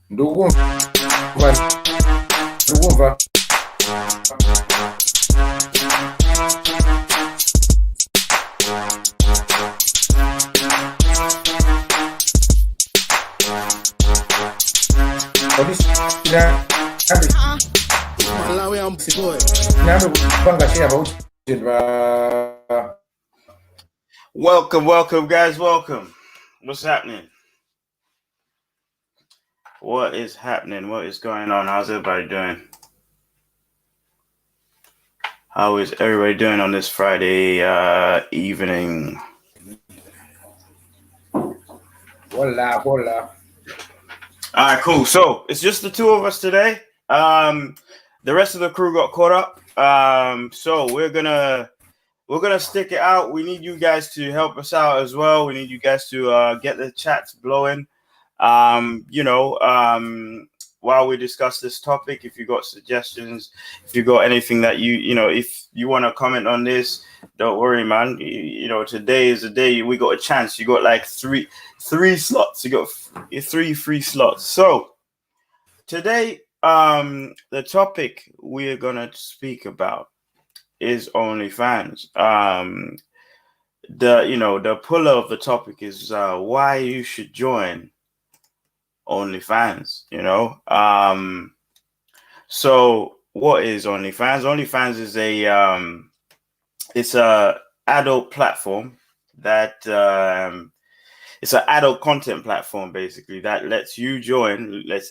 Ndukumva, ndukumva. Malawi amsiboy. Welcome, guys. Welcome. What's happening? What is happening? What is going on? How's everybody doing? How is everybody doing on this Friday evening? Hola. All right, cool. So it's just the two of us today. The rest of the crew got caught up. So we're gonna stick it out. We need you guys to help us out as well. We need you guys to get the chats blowing. While we discuss this topic, if you got suggestions, if you got anything that if you want to comment on this, don't worry, man. Today is the day we got a chance. You got like three slots. You got three free slots. So today, the topic we are gonna speak about is OnlyFans. The puller of the topic is why you should join OnlyFans. So what is OnlyFans? OnlyFans is it's a adult platform that it's an adult content platform basically that lets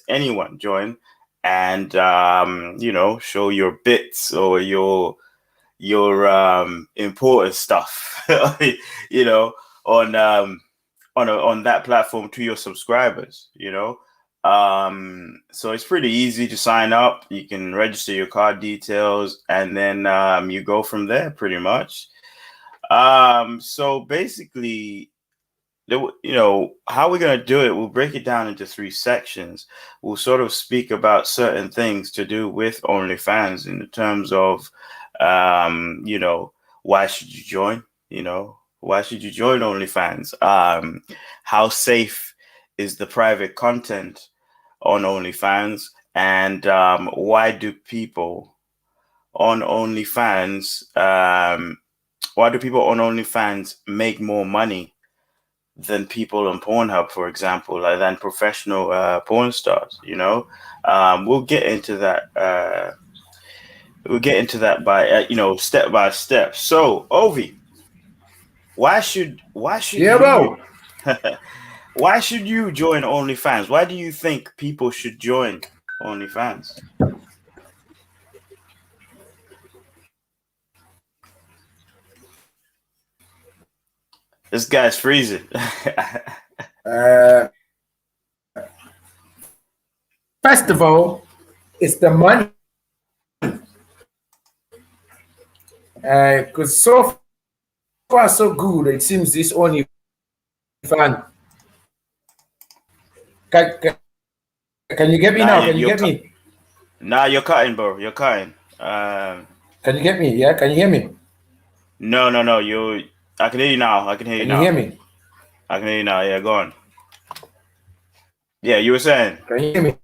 anyone join and show your bits or your important stuff on that platform to your subscribers. So it's pretty easy to sign up. You can register your card details and then you go from there pretty much. So basically, how we're going to do it, we'll break it down into three sections. We'll sort of speak about certain things to do with OnlyFans in terms of why should you join? Why should you join OnlyFans? How safe is the private content on OnlyFans? And why do people on OnlyFans make more money than people on Pornhub, for example, than professional porn stars? We'll get into that. We'll get into that by step by step. So, Ovi, why should bro. why should you join OnlyFans? Why do you think people should join OnlyFans? This guy's freezing. First of all, it's the money. Because so far so good, it seems this OnlyFans. Can you get me now? Can you get me? Nah, you're cutting, bro. You're cutting. Can you get me? Yeah, can you hear me? No. I can hear you now. I can hear you now. Can you hear me? I can hear you now. Yeah, go on. Yeah, you were saying. Can you hear me?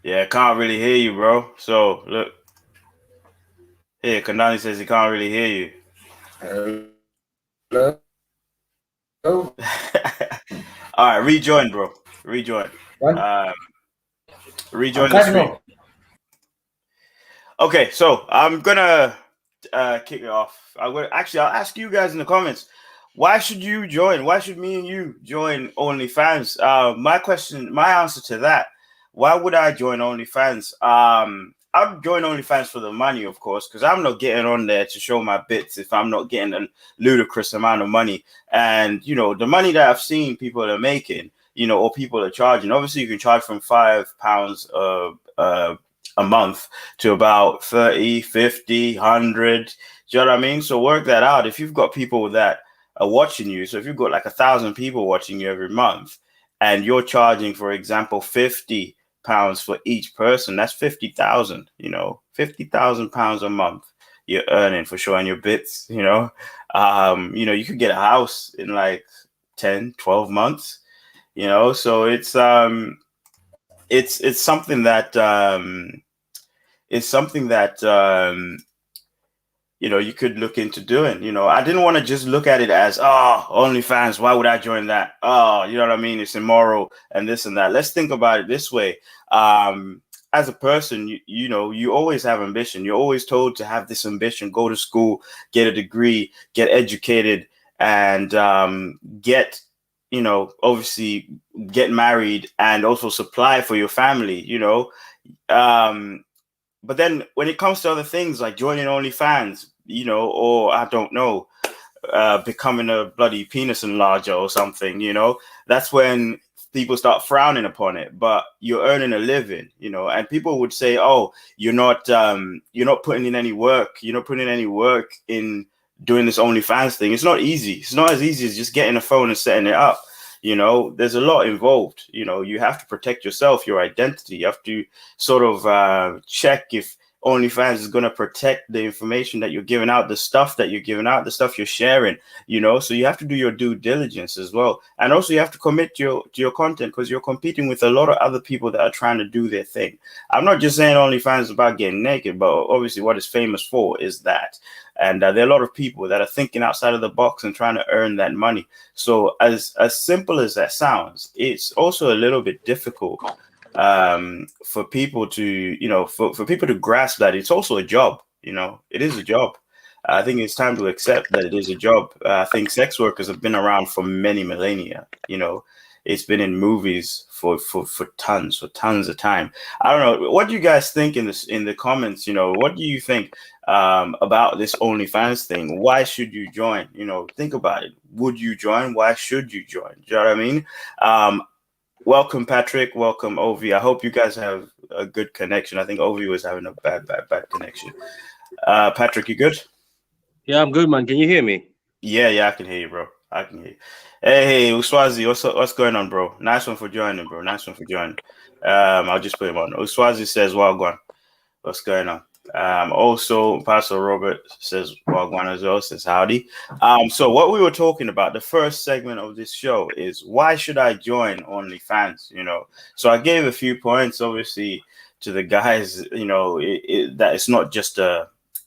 Yeah, I can't really hear you, bro. So look. Here, Kandani says he can't really hear you. Hello? All right, rejoin, bro. Rejoin. Rejoin the screen. Okay, so I'm gonna kick it off. I'll ask you guys in the comments. Why should you join? Why should me and you join OnlyFans? My answer to that. Why would I join OnlyFans? I'd join OnlyFans for the money, of course, because I'm not getting on there to show my bits if I'm not getting a ludicrous amount of money. And, the money that I've seen people are making, or people are charging. Obviously, you can charge from £5 a month to about 30, 50, 100. Do you know what I mean? So work that out. If you've got people that are watching you, so if you've got like 1,000 people watching you every month and you're charging, for example, £50 for each person, that's 50,000, £50,000 a month you're earning for showing your bits. You could get a house in like 10, 12 months. you know. So it's something that you know, you could look into doing. You know, I didn't want to just look at it as, oh, OnlyFans, why would I join that? Oh, you know what I mean? It's immoral and this and that. Let's think about it this way. As a person, you know, you always have ambition. You're always told to have this ambition, go to school, get a degree, get educated, and get, you know, obviously get married and also supply for your family, you know. But then when it comes to other things like joining OnlyFans, you know, or I don't know, becoming a bloody penis enlarger or something, you know, that's when people start frowning upon it. But you're earning a living, you know, and people would say, oh, you're not putting in any work. You're not putting in any work in doing this OnlyFans thing. It's not easy. It's not as easy as just getting a phone and setting it up. You know, there's a lot involved. You know, you have to protect yourself, your identity. You have to sort of check if OnlyFans is going to protect the information that you're giving out, the stuff that you're giving out, the stuff you're sharing, you know. So you have to do your due diligence as well. And also you have to commit to your content, because you're competing with a lot of other people that are trying to do their thing. I'm not just saying OnlyFans is about getting naked, but obviously what it's famous for is that. And there are a lot of people that are thinking outside of the box and trying to earn that money. So as simple as that sounds, it's also a little bit difficult for people to, you know, for people to grasp that it's also a job. You know, it is a job. I think it's time to accept that it is a job. I think sex workers have been around for many millennia. You know, it's been in movies for tons of time. I don't know. What do you guys think in the comments? You know, what do you think about this OnlyFans thing? Why should you join? You know, think about it. Would you join? Why should you join? Do you know what I mean? Welcome, Patrick. Welcome, Ovi. I hope you guys have a good connection. I think Ovi was having a bad connection. Patrick, you good? Yeah, I'm good, man. Can you hear me? Yeah, I can hear you, bro. I can hear you. Hey, Uswazi, what's going on, bro? Nice one for joining, bro. Nice one for joining. I'll just put him on. Uswazi says, Wagwan. What's going on? Also, Pastor Robert says Wagwan as well, says howdy. So what we were talking about, the first segment of this show is why should I join OnlyFans? You know, so I gave a few points, obviously, to the guys, you know, that it's not just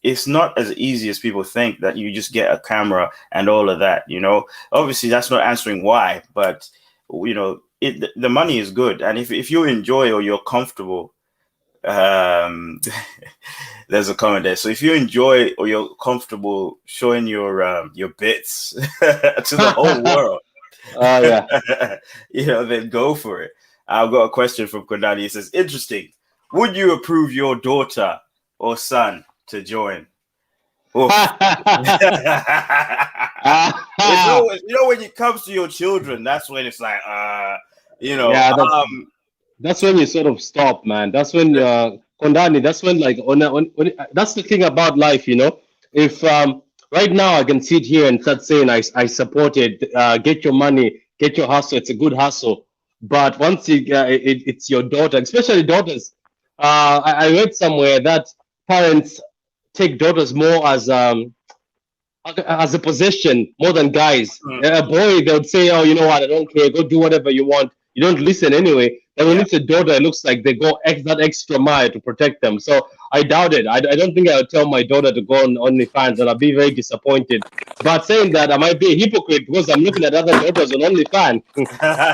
it's not as easy as people think that you just get a camera and all of that, you know. Obviously, that's not answering why, but, you know, the money is good. And if you enjoy or you're comfortable, there's a comment there. So if you enjoy or you're comfortable showing your bits to the whole world, Yeah. you know, then go for it. I've got a question from Kondani. He says, interesting. Would you approve your daughter or son to join? It's always, you know, when it comes to your children, that's when it's like, you know, Yeah, that's when you sort of stop, man. That's when Kondani, that's when like that's the thing about life, you know. If right now I can sit here and start saying I support it, get your money, get your hustle, it's a good hustle. But once it's your daughter, especially daughters, I read somewhere that parents take daughters more as a possession more than guys. A boy, they would say, "Oh, you know what? I don't care. Go do whatever you want. You don't listen anyway." And when it's a daughter, it looks like they go that extra mile to protect them. So I doubt it. I don't think I would tell my daughter to go on OnlyFans, and I'll be very disappointed. But saying that, I might be a hypocrite because I'm looking at other daughters on OnlyFans.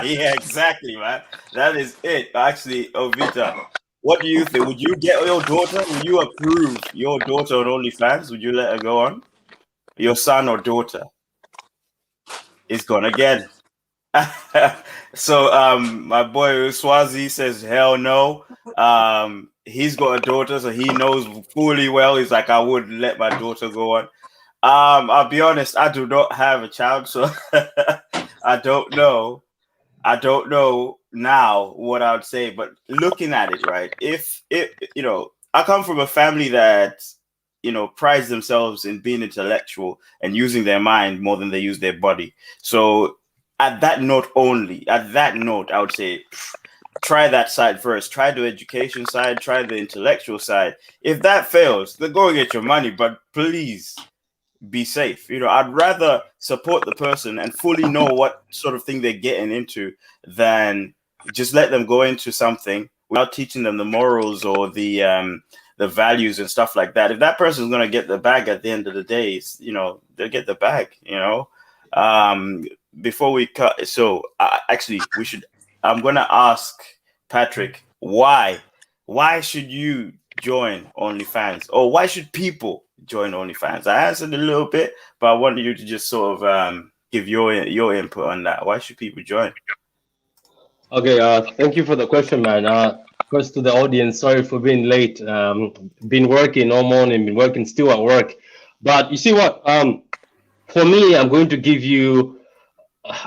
Yeah, exactly, man. That is it. Actually, Ovita, what do you think? Would you get your daughter? Would you approve your daughter on OnlyFans? Would you let her go on? Your son or daughter is gone again. So my boy Swazi says hell no. He's got a daughter, so he knows fully well. He's like, I wouldn't let my daughter go on. I'll be honest, I do not have a child, so I don't know now what I would say, but looking at it, right, if you know, I come from a family that, you know, prides themselves in being intellectual and using their mind more than they use their body. So at that note, I would say try that side first. Try the education side, try the intellectual side. If that fails, then go and get your money. But please, be safe. You know, I'd rather support the person and fully know what sort of thing they're getting into than just let them go into something without teaching them the morals or the values and stuff like that. If that person is going to get the bag at the end of the day, you know, they'll get the bag, you know. Before we cut, so actually we should, I'm going to ask Patrick, why should you join OnlyFans, or why should people join OnlyFans? I answered a little bit, but I wanted you to just sort of give your input on that. Why should people join? Okay, thank you for the question, man. First to the audience, sorry for being late. Been working all morning, been working still at work. But you see what? For me, I'm going to give you,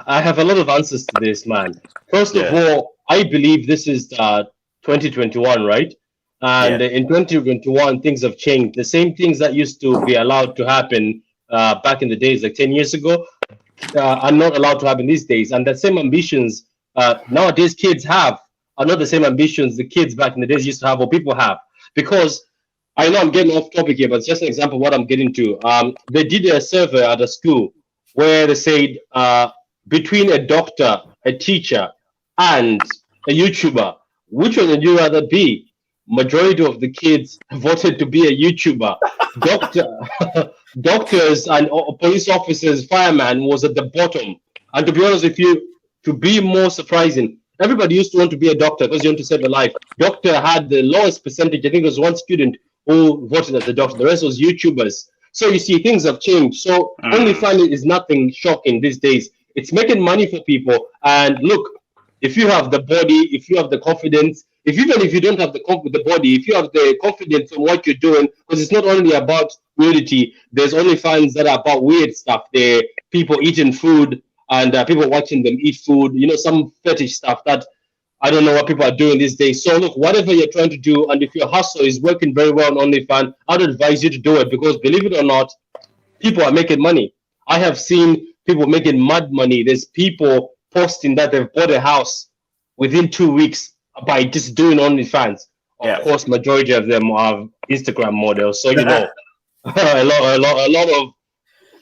I have a lot of answers to this, man. First of all, I believe this is 2021, right? And in 2021, things have changed. The same things that used to be allowed to happen back in the days, like 10 years ago, are not allowed to happen these days. And the same ambitions nowadays kids have are not the same ambitions the kids back in the days used to have, or people have. Because I know I'm getting off topic here, but it's just an example of what I'm getting to. They did a survey at a school where they said between a doctor, a teacher, and a YouTuber, which one would you rather be? Majority of the kids voted to be a YouTuber. Doctors and police officers, fireman was at the bottom. And to be honest with you, to be more surprising, everybody used to want to be a doctor because you want to save a life. Doctor had the lowest percentage. I think it was one student who voted as a doctor. The rest was YouTubers. So you see, things have changed. So OnlyFans is nothing shocking these days. It's making money for people. And look, if you have the body, if you have the confidence, even if you don't have the body, if you have the confidence in what you're doing, because it's not only about nudity, there's OnlyFans that are about weird stuff. There people eating food and people watching them eat food, you know, some fetish stuff that I don't know what people are doing these days. So look, whatever you're trying to do, and if your hustle is working very well on OnlyFans, I'd advise you to do it, because believe it or not, people are making money. I have seen people making mad money. There's people posting that they've bought a house within 2 weeks by just doing OnlyFans. Of course, majority of them are Instagram models. So you know, a lot of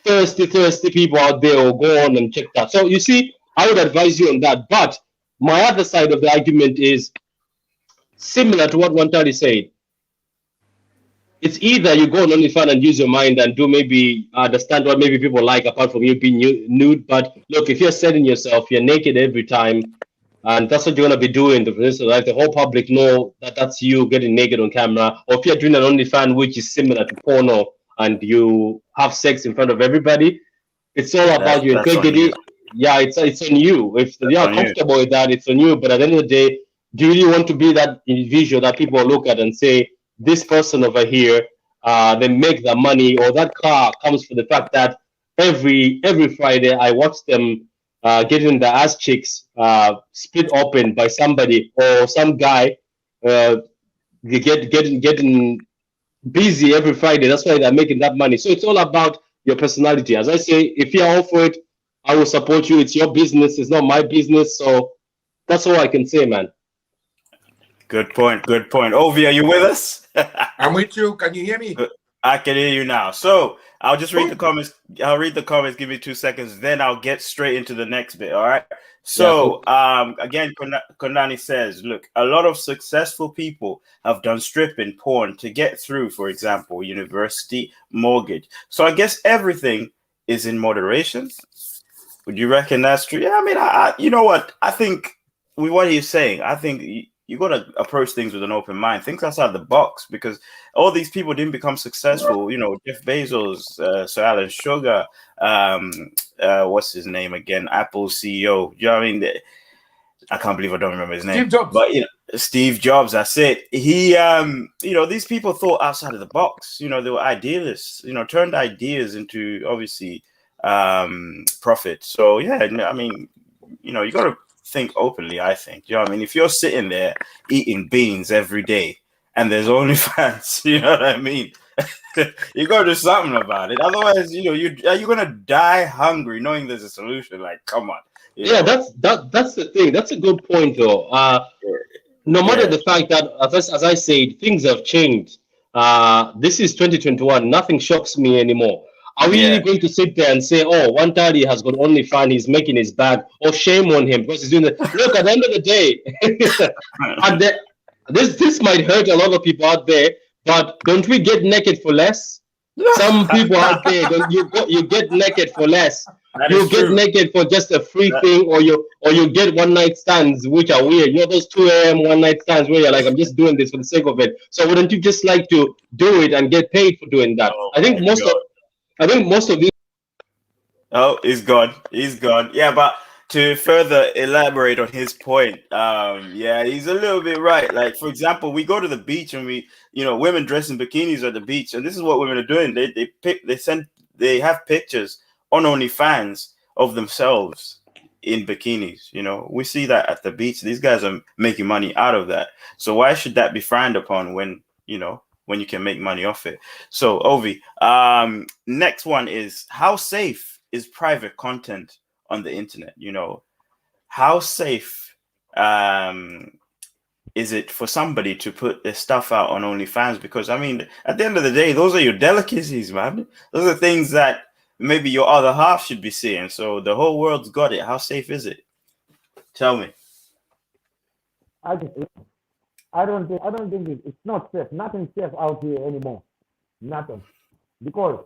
thirsty people out there will go on and check that. So you see, I would advise you on that. But my other side of the argument is similar to what Wantali said. It's either you go on OnlyFans and use your mind and do maybe understand what maybe people like apart from you being nude. But look, if you're selling yourself, you're naked every time, and that's what you're going to be doing. Like the whole public know that that's you getting naked on camera. Or if you're doing an OnlyFans, which is similar to porno, and you have sex in front of everybody, it's all about your integrity. Yeah, it's on you. If you're comfortable with that, it's on you. But at the end of the day, do you really want to be that individual that people look at and say, this person over here, they make the money, or that car comes for the fact that every Friday I watch them getting the ass cheeks split open by somebody, or some guy getting busy every Friday. That's why they're making that money. So it's all about your personality. As I say, if you're all for it, I will support you. It's your business. It's not my business. So that's all I can say, man. Good point. Good point. Ovi, are you with us? I'm with you. Can you hear me? I can hear you now. So I'll just read the comments. I'll read the comments. Give me 2 seconds. Then I'll get straight into the next bit. All right. So again, Kondani says, look, a lot of successful people have done stripping, porn to get through, for example, university, mortgage. So I guess everything is in moderation. Would you reckon that's true? Yeah, I mean, I you know what? I think with what he's saying, I think you got to approach things with an open mind. Think outside the box, because all these people didn't become successful. You know, Jeff Bezos, Sir Alan Sugar, what's his name again? Apple CEO. You know what I mean? I can't believe I don't remember his name. Steve Jobs. But you know, Steve Jobs. That's it. He, you know, these people thought outside of the box. You know, they were idealists. You know, turned ideas into obviously profit. So yeah, I mean, you know, you got to think openly, I think. You know what I mean? If you're sitting there eating beans every day and there's OnlyFans, you know what I mean? You got to do something about it. Otherwise, you know, you're going to die hungry knowing there's a solution. Like, come on. Yeah, that's the thing. That's a good point, though. No matter the fact that, as I said, things have changed. This is 2021. Nothing shocks me anymore. Are we Yeah. really going to sit there and say, oh, 130 has got OnlyFans, he's making his bag, or shame on him because he's doing it? Look, at the end of the day, and this might hurt a lot of people out there, but don't we get naked for less? Some people out there, you get naked for less. You get naked for just a free thing, or you get one night stands, which are weird. You know those 2 a.m. one night stands where you're like, I'm just doing this for the sake of it. So wouldn't you just like to do it and get paid for doing that? I think most of these. Oh, he's gone. He's gone. Yeah, but to further elaborate on his point, yeah, he's a little bit right. Like, for example, we go to the beach and women dress in bikinis at the beach, and this is what women are doing. They have pictures on OnlyFans of themselves in bikinis. We see that at the beach. These guys are making money out of that. So why should that be frowned upon when you can make money off it? So Ovi, next one is, how safe is private content on the internet? How safe is it for somebody to put their stuff out on OnlyFans? Because I mean, at the end of the day, those are your delicacies, man. Those are things that maybe your other half should be seeing. So the whole world's got it. How safe is it? Tell me. I don't think it's not safe. Nothing safe out here anymore. Nothing. Because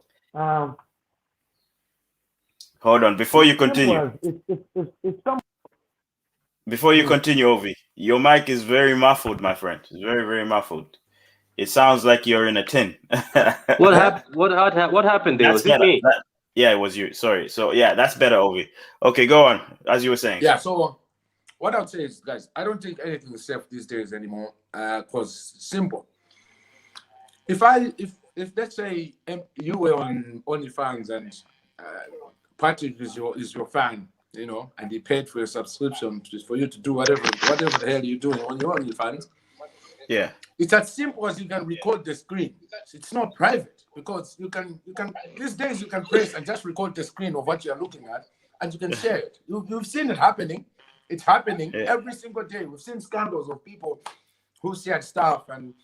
hold on, before you continue. Before you continue, Ovi, your mic is very muffled, my friend. It's very, very muffled. It sounds like you're in a tin. What happened? What happened there? Was it me? Yeah, it was you. Sorry. So yeah, that's better, Ovi. Okay, go on. As you were saying. Yeah. So what I'll say is, guys, I don't think anything is safe these days anymore. Cause simple. If let's say you were on OnlyFans and Patrick is your fan, and he paid for your subscription for you to do whatever the hell you're doing on your OnlyFans. Yeah. It's as simple as you can record the screen. It's not private, because you can these days you can press and just record the screen of what you're looking at, and you can share it. You've seen it happening. It's happening every single day. We've seen scandals of people who shared stuff and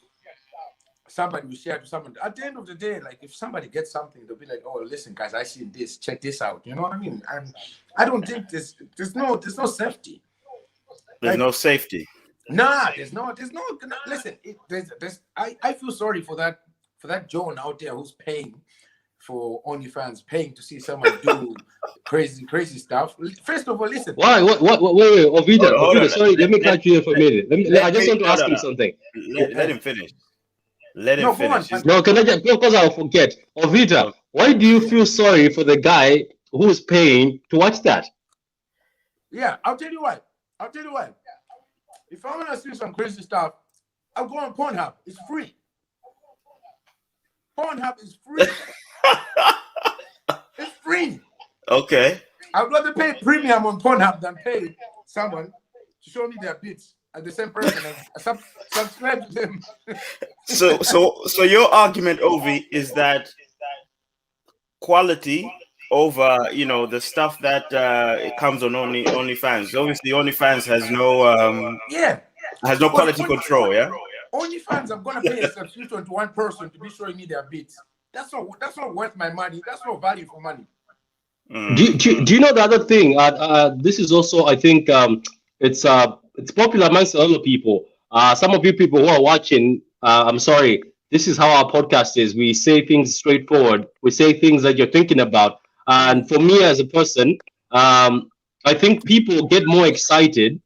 somebody will share to someone. At the end of the day, like, if somebody gets something, they'll be like, oh, listen, guys, I see this, check this out. You know what I mean? And I don't think there's no safety. There's no safety. Nah, there's no. Listen, I feel sorry for that John out there who's paying for OnlyFans, paying to see someone do crazy stuff. First of all, listen. Why? Wait, Ovita, sorry, let me catch you here for a minute. I just want to ask him something. Let him finish. Let him finish. No, can I just, because I'll forget. Ovita, why do you feel sorry for the guy who's paying to watch that? Yeah, I'll tell you why. If I want to see some crazy stuff, I'll go on Pornhub. It's free. Pornhub is free. It's free. Okay. I'd rather pay premium on Pornhub than pay someone to show me their bits at the same person and subscribe to them. So your argument, Ovi, is that quality over the stuff that it comes on OnlyFans. Obviously, OnlyFans has no quality control. Yeah. OnlyFans, I'm gonna pay a subscription to one person to be showing me their bits. That's not worth my money. That's not value for money. Do you know the other thing? This is also, I think, it's popular amongst a lot of people. Some of you people who are watching, I'm sorry. This is how our podcast is. We say things straightforward. We say things that you're thinking about. And for me as a person, I think people get more excited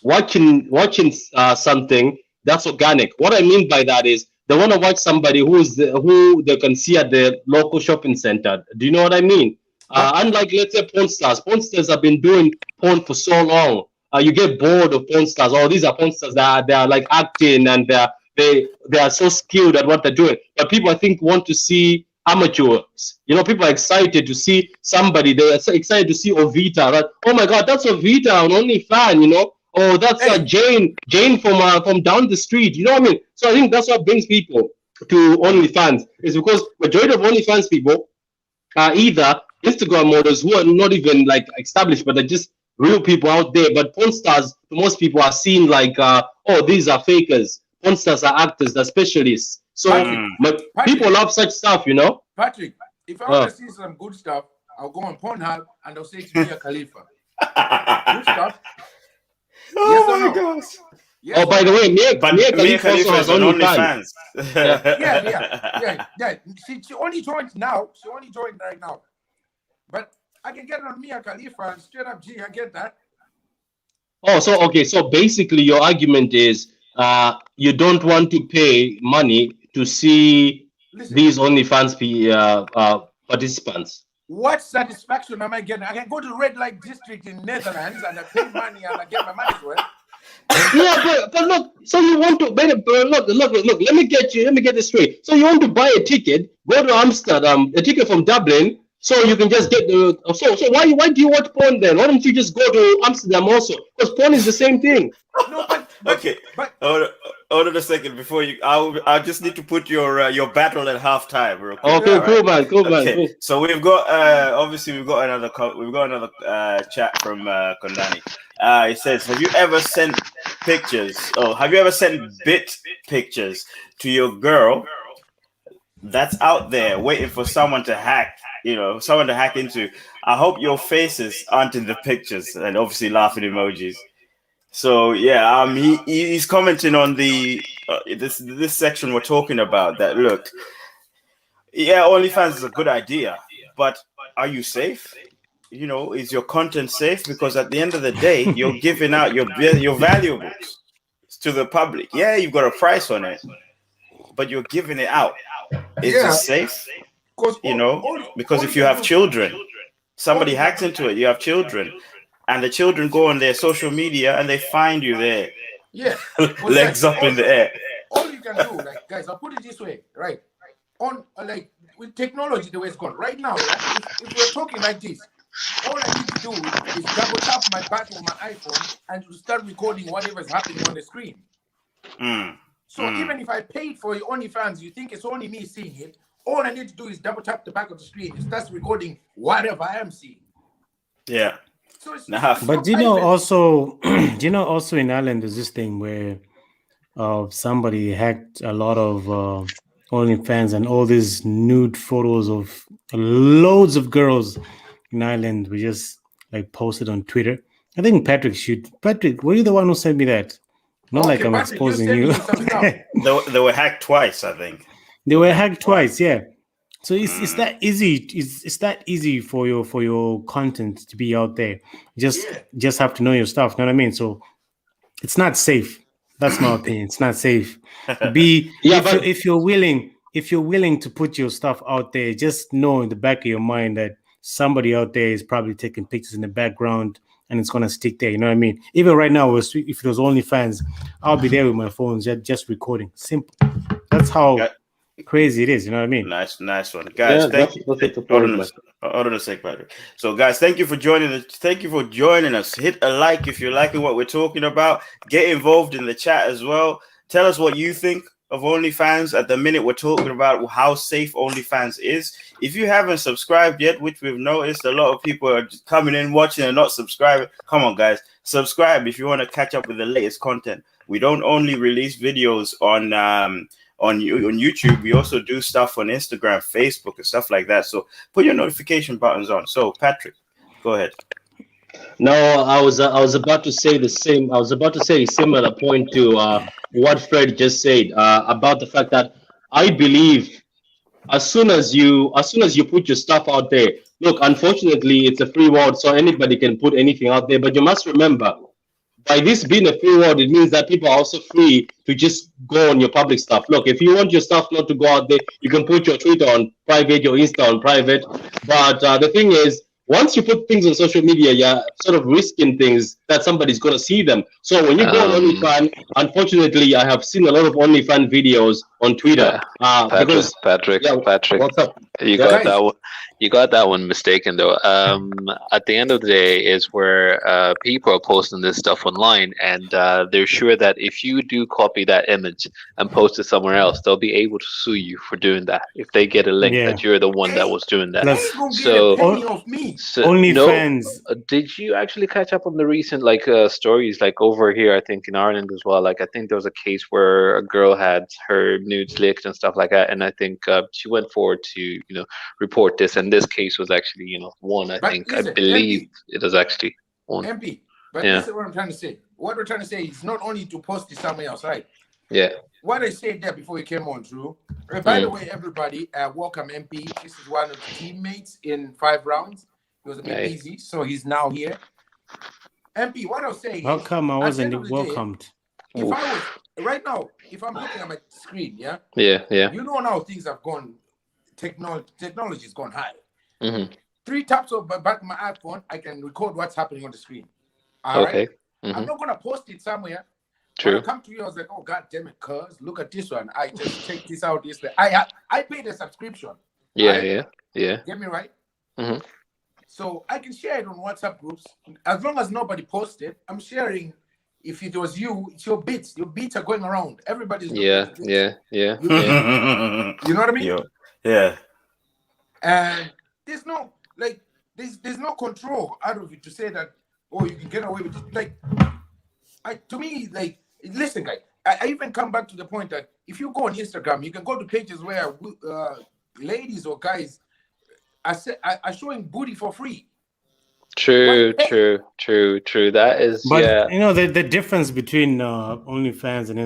watching something that's organic. What I mean by that is they want to watch somebody who they can see at the local shopping center. Do you know what I mean? Unlike, let's say, porn stars. Porn stars have been doing porn for so long. You get bored of porn stars. Oh, these are porn stars that they are like acting and they are so skilled at what they're doing. But people, I think, want to see amateurs. People are excited to see somebody. They're so excited to see Ovita. Right? Oh my God, that's Ovita on OnlyFans. Oh, that's Jane from down the street. You know what I mean? So I think that's what brings people to OnlyFans, is because majority of OnlyFans people are either Instagram models who are not even like established, but they're just real people out there. But porn stars, to most people, are seen like, oh, these are fakers. Porn stars are actors, they're specialists. So people love such stuff, Patrick, If I want to see some good stuff, I'll go on Pornhub and I'll say it's Mia Khalifa. Good stuff. Yes or no? Gosh. Yes Oh, or by the no? way, Mia Khalifa also has is on OnlyFans. Yeah. She only joined now. She only joined right now. But I can get on Mia Khalifa and straight up G. I get that. Oh, so okay. So basically, your argument is you don't want to pay money to see these OnlyFans participants. What satisfaction am I getting? I can go to red light district in Netherlands and I pay money and I get my money's worth. Yeah, but look. So you want to look. Let me get this straight. So you want to buy a ticket, go to Amsterdam, a ticket from Dublin, so you can just get the. So why do you watch porn then? Why don't you just go to Amsterdam also? Because porn is the same thing. No, but okay. Hold on a second before you. I just need to put your battle at halftime. Okay, cool, man. Cool. So we've got obviously we've got another chat from Kondani. It says, have you ever sent pictures? Oh, have you ever sent bit pictures to your girl that's out there waiting for someone to hack? Someone to hack into. I hope your faces aren't in the pictures, and obviously laughing emojis. So yeah, he's commenting on the this section we're talking about. That look, yeah, OnlyFans is a good idea, but are you safe? Is your content safe? Because at the end of the day, you're giving out your valuables to the public. Yeah, you've got a price on it, but you're giving it out. Is it safe? Because if you have children, somebody hacks into it. You have children. And the children go on their social media and they find you there. Yeah. Legs up in the air. All you can do, guys, I'll put it this way, right? On with technology the way it's gone. Right now, if we're talking like this, all I need to do is double tap my back on my iPhone and to start recording whatever's happening on the screen. So even if I paid for your OnlyFans, you think it's only me seeing it, all I need to do is double tap the back of the screen. It starts recording whatever I am seeing. Yeah. But do you know also in Ireland there's this thing where somebody hacked a lot of OnlyFans and all these nude photos of loads of girls in Ireland were just posted on Twitter. I think Patrick, were you the one who sent me that? Not like I'm Patrick, exposing you. They were hacked twice, I think. They were hacked twice, yeah. So it's that easy. It's that easy for your content to be out there. Just have to know your stuff. You know what I mean? So it's not safe. That's my opinion. It's not safe. If you're willing to put your stuff out there, just know in the back of your mind that somebody out there is probably taking pictures in the background and it's gonna stick there. You know what I mean? Even right now, if it was OnlyFans, I'll be there with my phone just recording. Simple. That's how crazy it is. You know what I mean? Nice one, guys. Thank you. Hold on a sec, Patrick. So, guys, thank you for joining us. Thank you for joining us. Hit a like if you're liking what we're talking about. Get involved in the chat as well. Tell us what you think of OnlyFans. At the minute, we're talking about how safe OnlyFans is. If you haven't subscribed yet, which we've noticed a lot of people are just coming in, watching and not subscribing, come on, guys, subscribe if you want to catch up with the latest content. We don't only release videos on YouTube, we also do stuff on Instagram, Facebook, and stuff like that. So put your notification buttons on. So Patrick, go ahead. No, I was about to say the same. I was about to say a similar point to what Fred just said about the fact that I believe as soon as you put your stuff out there. Look, unfortunately, it's a free world, so anybody can put anything out there. But you must remember, by this being a free world, it means that people are also free to just go on your public stuff. Look, if you want your stuff not to go out there, you can put your Twitter on private, your Insta on private. But the thing is, once you put things on social media, you're sort of risking things that somebody's going to see them. So when you go on OnlyFans, unfortunately, I have seen a lot of OnlyFans videos on Twitter. Patrick, what's up? You got that one. You got that one mistaken though. At the end of the day, is where people are posting this stuff online, and they're sure that if you do copy that image and post it somewhere else, they'll be able to sue you for doing that if they get a link that you're the one that was doing that. OnlyFans. Did you actually catch up on the recent stories over here? I think in Ireland as well. I think there was a case where a girl had her nudes leaked and stuff like that, and I think she went forward to report this. And this case was actually one. I But think listen, I believe MP, it was actually one. MP. But Yeah. this is what I'm trying to say. What we're trying to say is not only to post it somewhere else, right? Yeah. What I said there before you came on, Drew. By the way, everybody, welcome MP. This is one of the teammates in 5Roundz. It was a bit busy, so he's now here. MP, what I was saying How is, come I at the wasn't end of the day, welcomed? if I was right now, if I'm looking at my screen, yeah, Yeah. you know now things have gone, technology has gone high. Mm-hmm. 3 taps of back my iPhone, I can record what's happening on the screen. All Okay. right? Mm-hmm. I'm not gonna post it somewhere. True. When I come to you, I was like, oh god damn it, cuz look at this one. I just check this out. I paid a subscription. Yeah. Right? Yeah. Get me right? Mm-hmm. So I can share it on WhatsApp groups. As long as nobody posted, I'm sharing. If it was you, it's your beats. Your beats are going around. Everybody's looking Yeah. at the beats. Yeah. You know what I mean? Yeah. And there's no there's no control out of it to say that, oh, you can get away with it. To me, listen, guys, I even come back to the point that if you go on Instagram, you can go to pages where ladies or guys are showing booty for free. True. That is, But yeah. the difference between OnlyFans and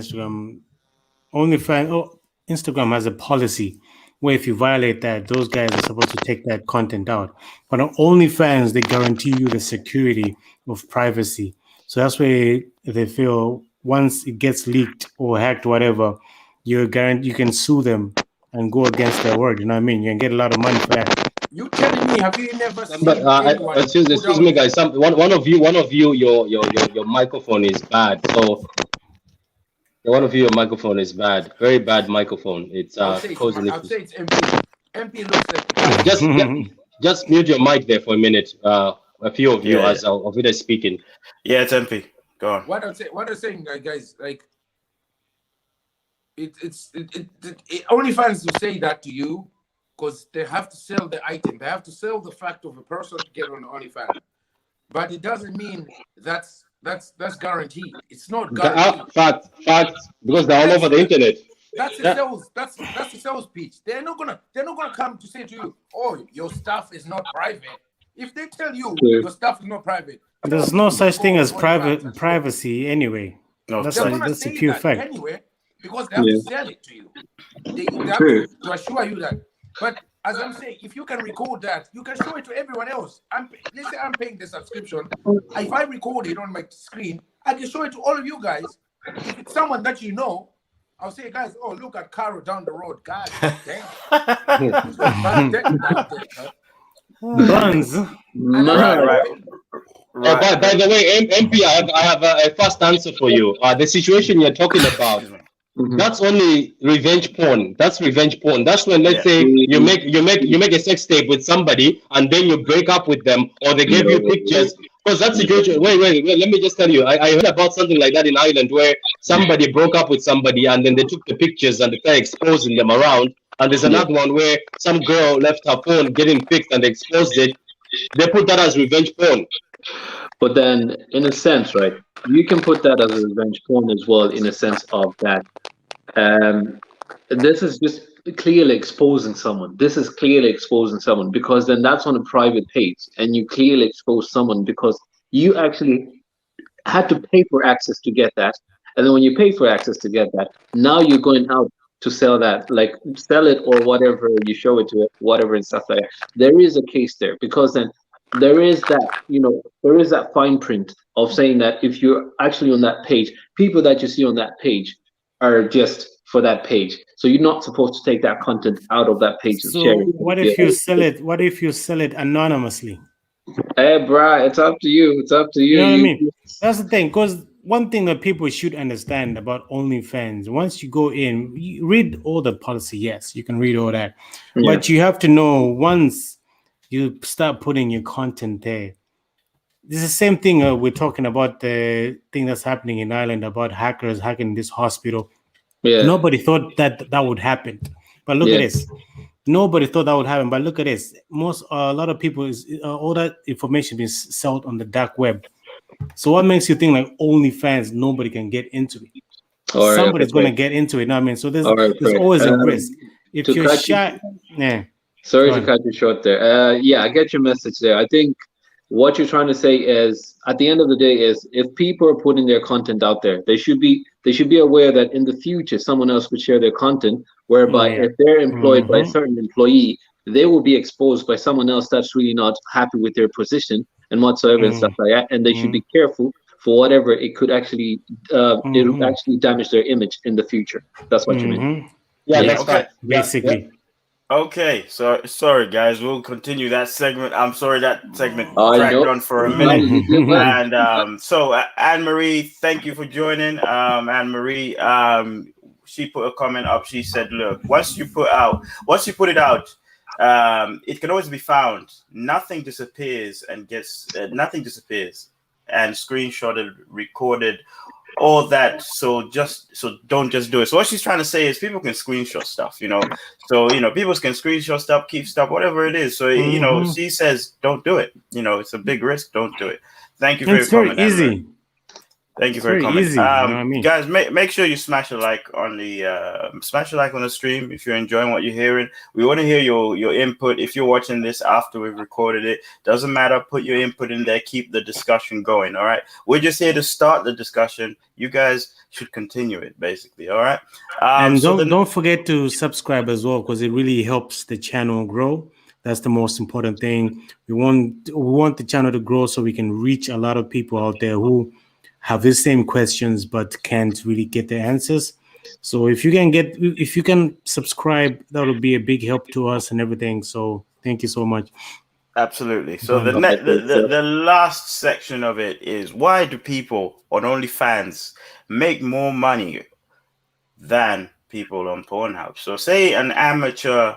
Instagram has a policy where if you violate that, those guys are supposed to take that content out. But on OnlyFans, they guarantee you the security of privacy. So that's where they feel once it gets leaked or hacked, whatever, you can sue them and go against their word. You know what I mean? You can get a lot of money for that. You telling me? Have you never seen But anyone? excuse me, guys. One of you, your microphone is bad. So one of you, your microphone is bad. Very bad microphone. It's causing I'll say it's MP. MP looks like just mute your mic there for a minute. A few of you as Ovida is speaking. Yeah, it's MP. Go on. What I'm saying, guys, like it OnlyFans to say that to you because they have to sell the item. They have to sell the fact of a person to get on OnlyFans. But it doesn't mean that's guaranteed. It's not guaranteed. Facts, because they're all over the internet. That's the sales. That's the sales pitch. They're not gonna come to say to you, "Oh, your stuff is not private." If they tell you your stuff is not private, there's no such thing as privacy anyway. No, that's a pure fact. Anyway, because they have to sell it to you. They have to assure you that. But as I'm saying, if you can record that, you can show it to everyone else. Let's say I'm paying the subscription. If I record it on my screen, I can show it to all of you guys. If it's someone that you know, I'll say, guys, oh, look at Caro down the road. God damn. Runs. Right. By the way, MP, I have a fast answer for you. The situation you're talking about, that's only revenge porn. That's revenge porn. That's when, let's say, you make a sex tape with somebody and then you break up with them, or they give you pictures. Because that situation, wait, let me just tell you, I heard about something like that in Ireland where somebody broke up with somebody and then they took the pictures and they started exposing them around. And there's another one where some girl left her phone getting fixed and they exposed it. They put that as revenge porn. But then, in a sense, right, you can put that as a revenge porn as well, in a sense of that this is just clearly exposing someone. This is clearly exposing someone, because then that's on a private page and you clearly expose someone because you actually had to pay for access to get that. And then when you pay for access to get that, now you're going out to sell that, like sell it or whatever, you show it to it, whatever and stuff like that. There is a case there, because then there is that, there is that fine print of saying that if you're actually on that page, people that you see on that page are just for that page. So you're not supposed to take that content out of that page and share it. What if you sell it? What if you sell it anonymously? Hey, bro, it's up to you. It's up to you. You know what I mean? That's the thing, because one thing that people should understand about OnlyFans, once you go in, you read all the policy. Yes, you can read all that. Yeah. But you have to know, once you start putting your content there, it's the same thing we're talking about, the thing that's happening in Ireland about hackers hacking this hospital. Yeah. Nobody thought that would happen. But look at this. Nobody thought that would happen. But look at this. A lot of people, all that information is sold on the dark web. So what makes you think like OnlyFans, nobody can get into it? Somebody's going to get into it. You know what I mean? So there's always a risk. If you're shy, Sorry Go to on. cut you short there. Yeah, I get your message there. I think what you're trying to say is, at the end of the day, is if people are putting their content out there, they should be aware that in the future someone else could share their content, Oh whereby yeah. if they're employed by a Mm-hmm. certain employee, they will be exposed by someone else that's really not happy with their position and whatsoever and stuff like that, and they should Mm-hmm. be careful for whatever it would Mm-hmm. actually damage their image in the future. That's what you mean. Mm-hmm. Yeah, Yeah. that's Okay. fine. Yeah, yeah. Basically. Okay, so sorry guys, we'll continue that segment. I'm sorry that segment I dragged know. on for a It's fine. minute. You did well. And so Anne Marie, thank you for joining. Anne Marie, she put a comment up. She said, "Look, once you put it out, it can always be found. Nothing disappears and screenshotted, recorded." All that, so don't just do it. So what she's trying to say is people can screenshot stuff, so people can screenshot stuff, keep stuff, whatever it is. So Mm-hmm. she says don't do it. It's a big risk, don't do it. Thank you for And your it's very comment, Anne-Marie. easy. Thank you It's for your very comment. easy. You know what I mean? Guys, make sure you smash a like on the stream if you're enjoying what you're hearing. We want to hear your input. If you're watching this after we've recorded it, doesn't matter. Put your input in there. Keep the discussion going. All right. We're just here to start the discussion. You guys should continue it, basically. All right. And So don't forget to subscribe as well, because it really helps the channel grow. That's the most important thing. We want the channel to grow so we can reach a lot of people out there who have the same questions but can't really get the answers. So if you can subscribe, that will be a big help to us and everything. So thank you so much. absolutely. So Done. the last section of it is, why do people on OnlyFans make more money than people on Pornhub? So say an amateur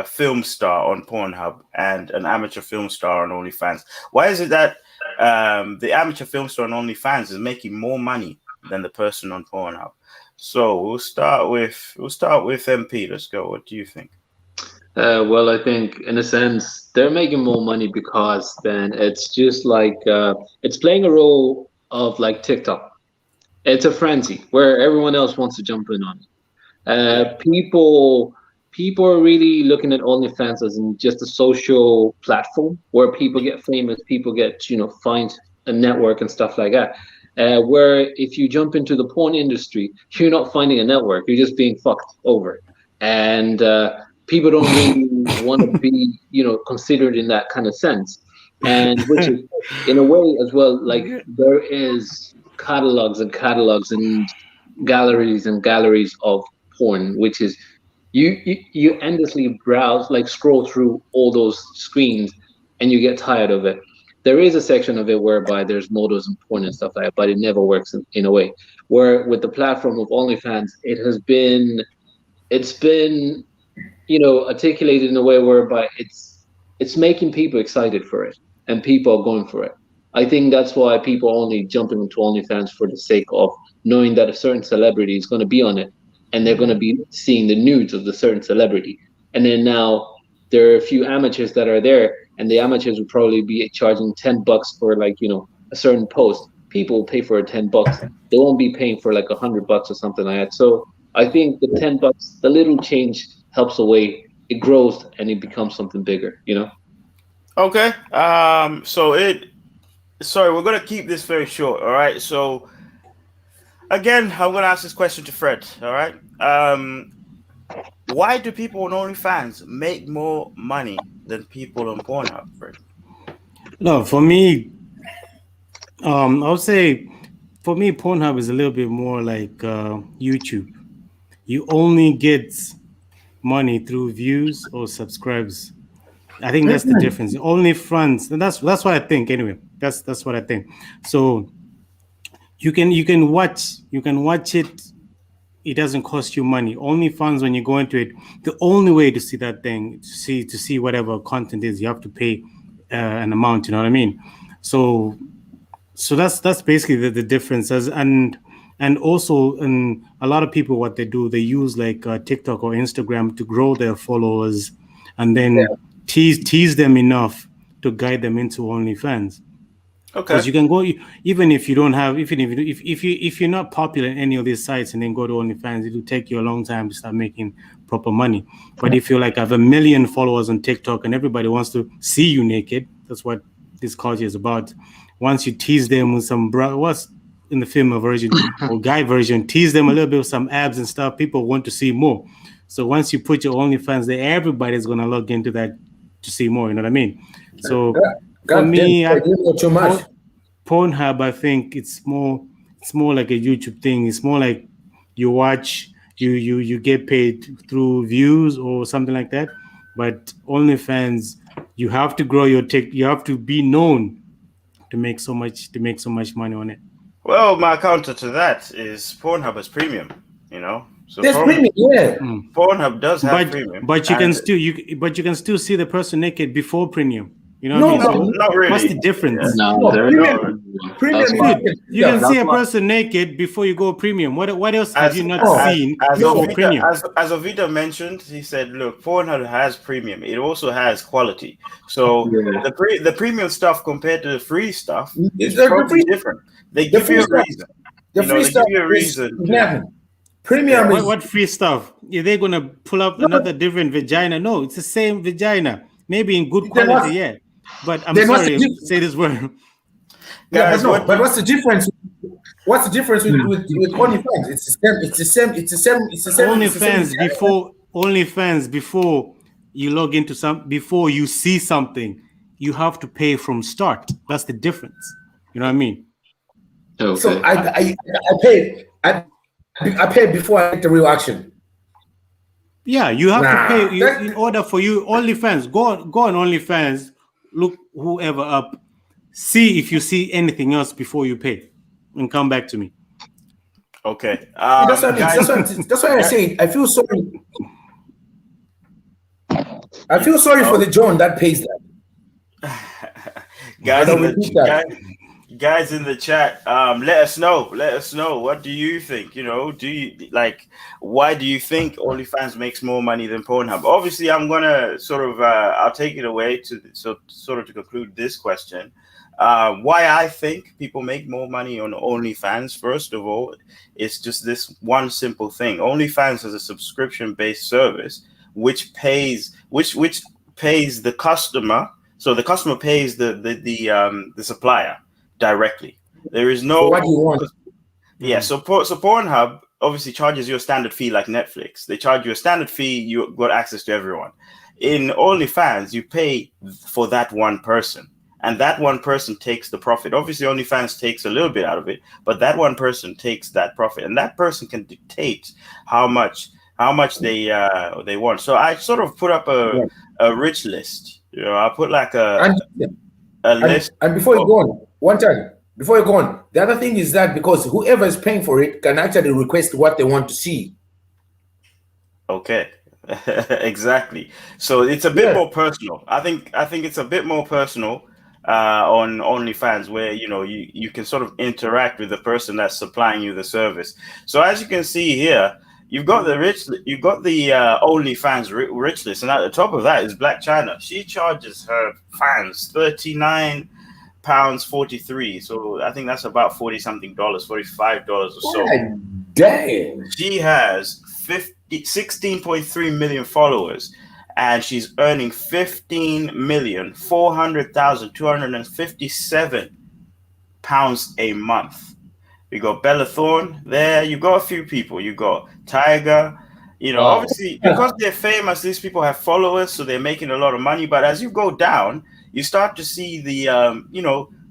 film star on Pornhub and an amateur film star on OnlyFans. Why is it that the amateur film star on OnlyFans is making more money than the person on Pornhub? So we'll start with MP. Let's go. What do you think? Well, I think in a sense they're making more money because then it's just like it's playing a role of like TikTok. It's a frenzy where everyone else wants to jump in on it. People are really looking at OnlyFans as in just a social platform where people get famous, people get find a network and stuff like that. Where if you jump into the porn industry, you're not finding a network, you're just being fucked over, and people don't really want to be considered in that kind of sense, and which is in a way as well, like there is catalogs and catalogs and galleries of porn, which is you endlessly browse, like scroll through all those screens, and you get tired of it. There is a section of it whereby there's models and porn and stuff like that, but it never works in a way where with the platform of OnlyFans, it's been articulated in a way whereby it's making people excited for it and people are going for it. I think that's why people are only jumping into OnlyFans for the sake of knowing that a certain celebrity is going to be on it, and they're going to be seeing the nudes of the certain celebrity. And then now there are a few amateurs that are there, and the amateurs would probably be charging $10 for a certain post. People will pay for $10. They won't be paying for like $100 or something like that. So I think the $10, the little change helps away. It grows and it becomes something bigger. Okay. Sorry, we're gonna keep this very short. All right. So again, I'm gonna ask this question to Fred. All right. Why do people on OnlyFans make more money than people on Pornhub, Fred? No, for me, I would say for me, Pornhub is a little bit more like YouTube. You only get money through views or subscribes. I think that's the difference. OnlyFans, and that's what I think anyway. That's what I think. So you can watch it. It doesn't cost you money. OnlyFans, when you go into it, the only way to see that thing, to see whatever content is, you have to pay an amount. You know what I mean? So that's basically the differences. And also, a lot of people, what they do, they use like TikTok or Instagram to grow their followers, and then tease them enough to guide them into OnlyFans. Okay. Because you can go even if you don't have, even if you're not popular in any of these sites and then go to OnlyFans, it will take you a long time to start making proper money. But if you like have 1 million followers on TikTok and everybody wants to see you naked, that's what this culture is about. Once you tease them with some what's in the female version or guy version, tease them a little bit with some abs and stuff, people want to see more. So once you put your OnlyFans there, everybody's gonna log into that to see more. You know what I mean? So for me, too much. Pornhub, I think it's more like a YouTube thing. It's more like you watch, you get paid through views or something like that. But OnlyFans, you have to grow your you have to be known to make so much money on it. Well, my counter to that is Pornhub is premium, you know. So There's premium, yeah. Pornhub does have premium, but you can still see the person naked before premium. You know what I mean? Not really. What's the difference? No, Premium. You can see a person naked before you go premium. What else have you not seen before premium? As Ovita mentioned, he said, "Look, Pornhub has premium. It also has quality. So the premium stuff compared to the free stuff is totally different. They give you a reason. The free stuff give you a reason. Premium. What free stuff? Are they gonna pull up another different vagina? No, it's the same vagina. Maybe in good quality, yeah. But I'm sorry to say this word. Guys, but what's the difference? What's the difference with OnlyFans? It's the same. OnlyFans before you log into before you see something, you have to pay from start. That's the difference. You know what I mean? Okay. So I paid before I get the real action. Yeah, you have to pay in order for you. OnlyFans, go on OnlyFans, look whoever up, see if you see anything else before you pay, and come back to me. Okay. That's why I say I feel sorry. I feel sorry for the John that pays that. Guys in the chat, let us know what do you think? You know, do you like, why do you think OnlyFans makes more money than Pornhub? Obviously, I'm gonna sort of I'll take it away to conclude this question. Why I think people make more money on OnlyFans, first of all, it's just this one simple thing. OnlyFans is a subscription-based service which pays the customer. So the customer pays the supplier directly. There is no. So what do you want? Yeah. So Pornhub obviously charges you a standard fee like Netflix. They charge you a standard fee. You got access to everyone. In OnlyFans, you pay for that one person, and that one person takes the profit. Obviously, OnlyFans takes a little bit out of it, but that one person takes that profit, and that person can dictate how much they want. So I sort of put up a rich list. You know, I put like a list. And before you go on, the other thing is that because whoever is paying for it can actually request what they want to see. Okay, exactly. So it's a bit more personal. I think it's a bit more personal on OnlyFans, where you can sort of interact with the person that's supplying you the service. So as you can see here, you've got the OnlyFans rich list, and at the top of that is Black China. She charges her fans £39.43. So I think that's about $40-something, $45 or so. God damn. She has 16.3 million followers, and she's earning £15,400,257 a month. You got Bella Thorne there. You got a few people. You got Tiger. Obviously, because they're famous, these people have followers, so they're making a lot of money. But as you go down, you start to see the,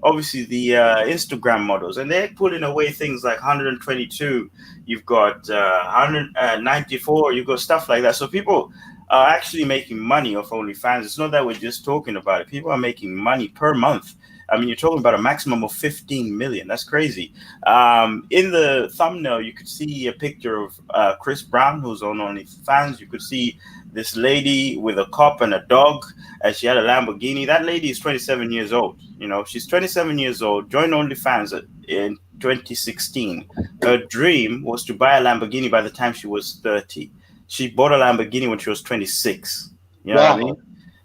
obviously the Instagram models, and they're pulling away things like 122. You've got 194. You've got stuff like that. So people are actually making money off OnlyFans. It's not that we're just talking about it. People are making money per month. I mean, you're talking about a maximum of 15 million. That's crazy. In the thumbnail, you could see a picture of Chris Brown, who's on OnlyFans. You could see this lady with a cop and a dog, and she had a Lamborghini. That lady is 27 years old. She's 27 years old, joined OnlyFans in 2016. Her dream was to buy a Lamborghini by the time she was 30. She bought a Lamborghini when she was 26. You know what I mean?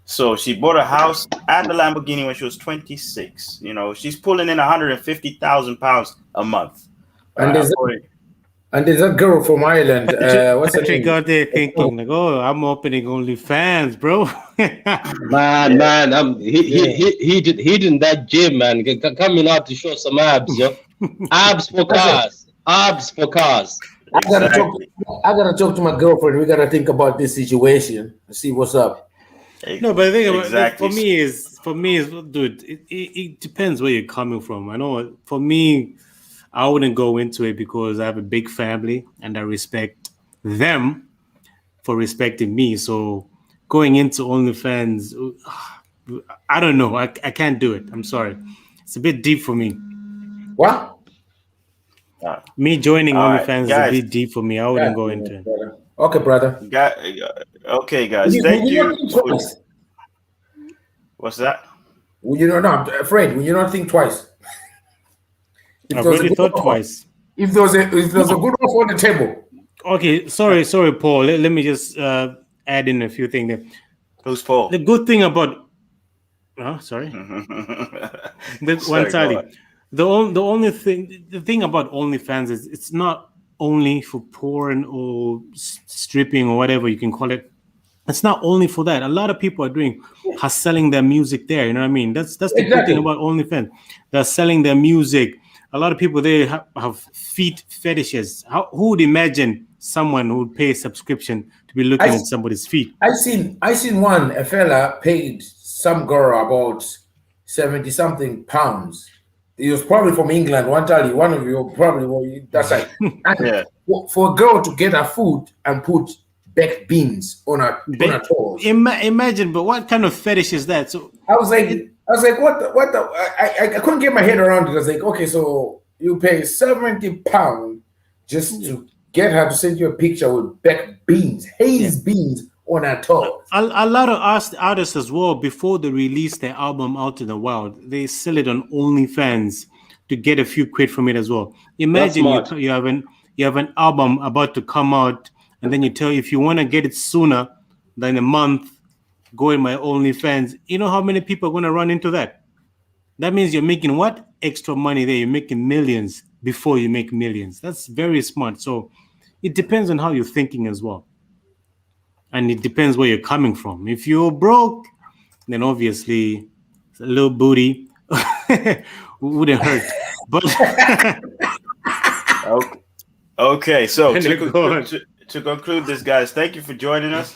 So she bought a house and a Lamborghini when she was 26. You know, she's pulling in 150,000 pounds a month. And there's a girl from Ireland. What's her Patrick name? got there thinking like, "Oh, I'm opening OnlyFans, bro." Man, he did in that gym, man. Coming out to show some abs, yo. Abs for cars. Abs for cars. I gotta talk to my girlfriend. We gotta think about this situation and see what's up. No, but the thing about for me is, dude, it depends where you're coming from. I know for me, I wouldn't go into it because I have a big family and I respect them for respecting me. So going into OnlyFans, I don't know. I can't do it. I'm sorry. It's a bit deep for me. What? Me joining OnlyFans is a bit deep for me. I wouldn't go into it. Okay, brother. Okay, guys. Thank you. What's that? Will you not? No, I'm afraid. Will you not think twice? I've already thought twice. If there was a good offer on the table. Okay, sorry, Paul. Let me just add in a few things there. Who's Paul? The good thing about sorry. The thing about OnlyFans is it's not only for porn or stripping or whatever you can call it. It's not only for that. A lot of people are selling their music there. You know what I mean? That's the good thing about OnlyFans. They're selling their music. A lot of people they have feet fetishes. Who would imagine someone who would pay a subscription to be looking at somebody's feet? I seen a fella paid some girl about 70-something pounds. He was probably from England. One of you probably that's like for a girl to get her food and put baked beans on her toes. Imagine, but what kind of fetish is that? So I was like, what the? I couldn't get my head around it. I was like, okay, so you pay £70 just to get her to send you a picture with baked beans, beans on her toes. A lot of artists as well, before they release their album out in the wild, they sell it on OnlyFans to get a few quid from it as well. Imagine you have an album about to come out, and then you tell if you want to get it sooner than a month, go in my OnlyFans. You know how many people are going to run into that? That means you're making what? Extra money there. You're making millions before you make millions. That's very smart. So it depends on how you're thinking as well. And it depends where you're coming from. If you're broke, then obviously a little booty wouldn't hurt. But okay, so to conclude this, guys, thank you for joining us.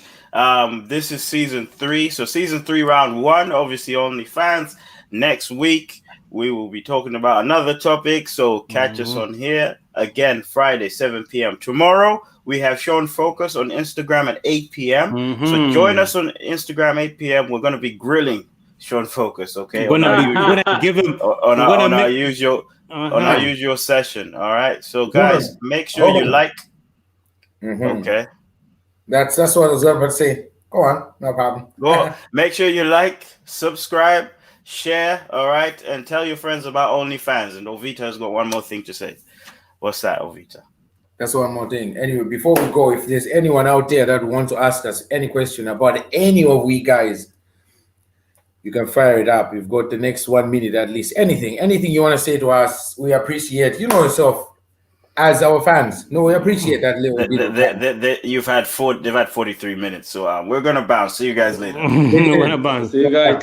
This is season 3. So season 3, round 1, obviously OnlyFans. Next week we will be talking about another topic. So catch us on here again Friday 7 p.m. Tomorrow we have Sean Focus on Instagram at 8 p.m. So join us on Instagram 8 p.m. We're going to be grilling Sean Focus. Okay, we're gonna give him on our usual session. All right. So guys, make sure you like. Okay. That's what I was about to say. Go on, no problem. Go on. Make sure you like, subscribe, share, all right, and tell your friends about OnlyFans. And Ovita has got one more thing to say. What's that, Ovita? That's one more thing. Anyway, before we go, if there's anyone out there that wants to ask us any question about any of we guys, you can fire it up. We've got the next 1 minute at least. Anything you want to say to us, we appreciate. You know yourself. As our fans, we appreciate that little bit. They've had 43 minutes, so we're gonna bounce. See you guys later. We're gonna bounce. See you guys.